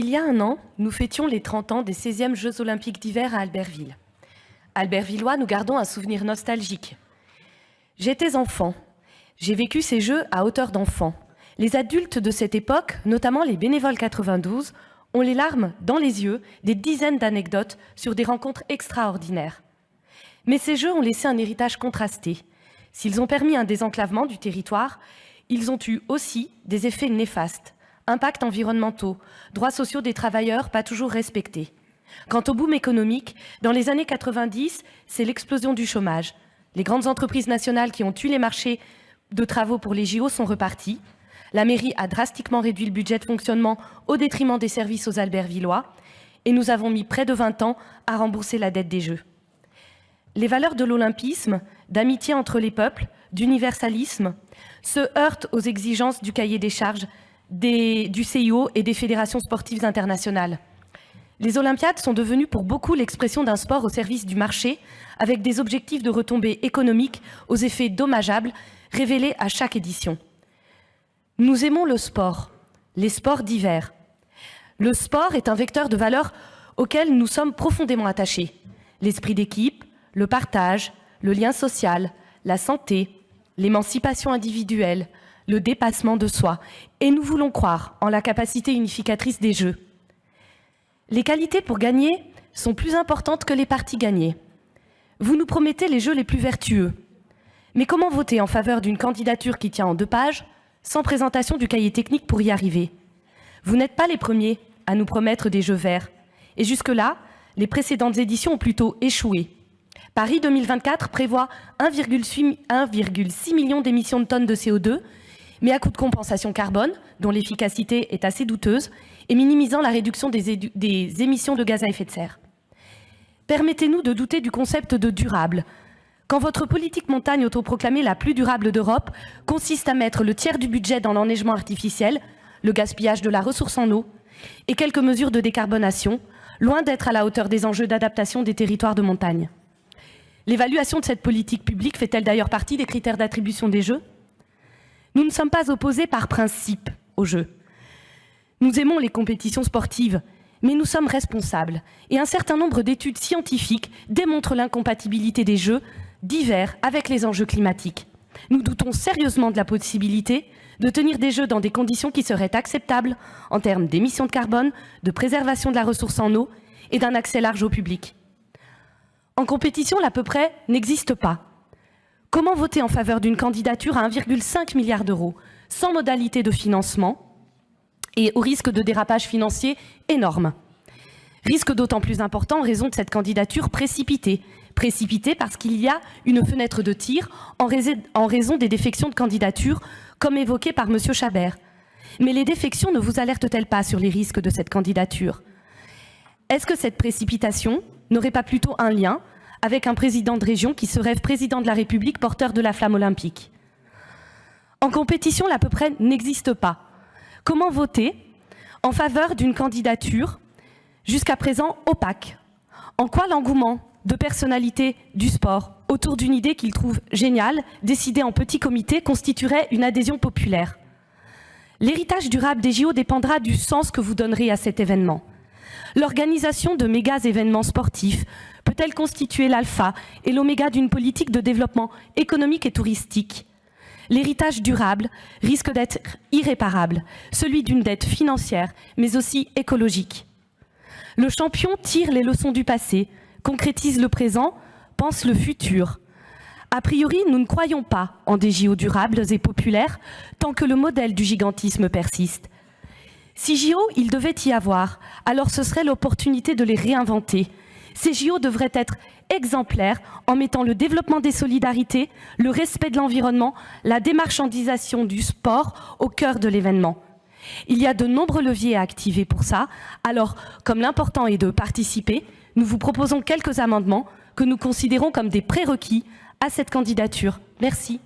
Il y a un an, nous fêtions les 30 ans des 16e Jeux olympiques d'hiver à Albertville. Albertvillois, nous gardons un souvenir nostalgique. J'étais enfant. J'ai vécu ces Jeux à hauteur d'enfant. Les adultes de cette époque, notamment les bénévoles 92, ont les larmes dans les yeux, des dizaines d'anecdotes sur des rencontres extraordinaires. Mais ces Jeux ont laissé un héritage contrasté. S'ils ont permis un désenclavement du territoire, ils ont eu aussi des effets néfastes. Impacts environnementaux, droits sociaux des travailleurs pas toujours respectés. Quant au boom économique, dans les années 90, c'est l'explosion du chômage. Les grandes entreprises nationales qui ont tué les marchés de travaux pour les JO sont reparties. La mairie a drastiquement réduit le budget de fonctionnement au détriment des services aux Albertvillois. Et nous avons mis près de 20 ans à rembourser la dette des Jeux. Les valeurs de l'olympisme, d'amitié entre les peuples, d'universalisme, se heurtent aux exigences du cahier des charges du CIO et des fédérations sportives internationales. Les Olympiades sont devenues pour beaucoup l'expression d'un sport au service du marché, avec des objectifs de retombées économiques aux effets dommageables révélés à chaque édition. Nous aimons le sport, les sports d'hiver. Le sport est un vecteur de valeurs auquel nous sommes profondément attachés. L'esprit d'équipe, le partage, le lien social, la santé, l'émancipation individuelle, le dépassement de soi, et nous voulons croire en la capacité unificatrice des Jeux. Les qualités pour gagner sont plus importantes que les parties gagnées. Vous nous promettez les Jeux les plus vertueux. Mais comment voter en faveur d'une candidature qui tient en 2 pages, sans présentation du cahier technique pour y arriver? Vous n'êtes pas les premiers à nous promettre des Jeux verts. Et jusque-là, les précédentes éditions ont plutôt échoué. Paris 2024 prévoit 1,6 million d'émissions de tonnes de CO2, mais à coût de compensation carbone, dont l'efficacité est assez douteuse, et minimisant la réduction des émissions de gaz à effet de serre. Permettez-nous de douter du concept de durable. Quand votre politique montagne autoproclamée la plus durable d'Europe consiste à mettre le tiers du budget dans l'enneigement artificiel, le gaspillage de la ressource en eau et quelques mesures de décarbonation, loin d'être à la hauteur des enjeux d'adaptation des territoires de montagne. L'évaluation de cette politique publique fait-elle d'ailleurs partie des critères d'attribution des Jeux ? Nous ne sommes pas opposés par principe aux Jeux. Nous aimons les compétitions sportives, mais nous sommes responsables. Et un certain nombre d'études scientifiques démontrent l'incompatibilité des Jeux d'hiver avec les enjeux climatiques. Nous doutons sérieusement de la possibilité de tenir des Jeux dans des conditions qui seraient acceptables en termes d'émissions de carbone, de préservation de la ressource en eau et d'un accès large au public. En compétition, l'à peu près n'existe pas. Comment voter en faveur d'une candidature à 1,5 milliard d'euros, sans modalité de financement et au risque de dérapage financier énorme? Risque d'autant plus important en raison de cette candidature précipitée. Précipitée parce qu'il y a une fenêtre de tir en raison des défections de candidature, comme évoqué par M. Chabert. Mais les défections ne vous alertent-elles pas sur les risques de cette candidature? Est-ce que cette précipitation n'aurait pas plutôt un lien avec un président de région qui se rêve président de la République porteur de la flamme olympique? En compétition, l'à peu près n'existe pas. Comment voter en faveur d'une candidature jusqu'à présent opaque? En quoi l'engouement de personnalités du sport autour d'une idée qu'ils trouvent géniale, décidée en petit comité, constituerait une adhésion populaire? L'héritage durable des JO dépendra du sens que vous donnerez à cet événement. L'organisation de méga événements sportifs peut-elle constituer l'alpha et l'oméga d'une politique de développement économique et touristique? L'héritage durable risque d'être irréparable, celui d'une dette financière, mais aussi écologique. Le champion tire les leçons du passé, concrétise le présent, pense le futur. A priori, nous ne croyons pas en des JO durables et populaires tant que le modèle du gigantisme persiste. Si JO il devait y avoir, alors ce serait l'opportunité de les réinventer. Ces JO devraient être exemplaires en mettant le développement des solidarités, le respect de l'environnement, la démarchandisation du sport au cœur de l'événement. Il y a de nombreux leviers à activer pour ça, alors comme l'important est de participer, nous vous proposons quelques amendements que nous considérons comme des prérequis à cette candidature. Merci.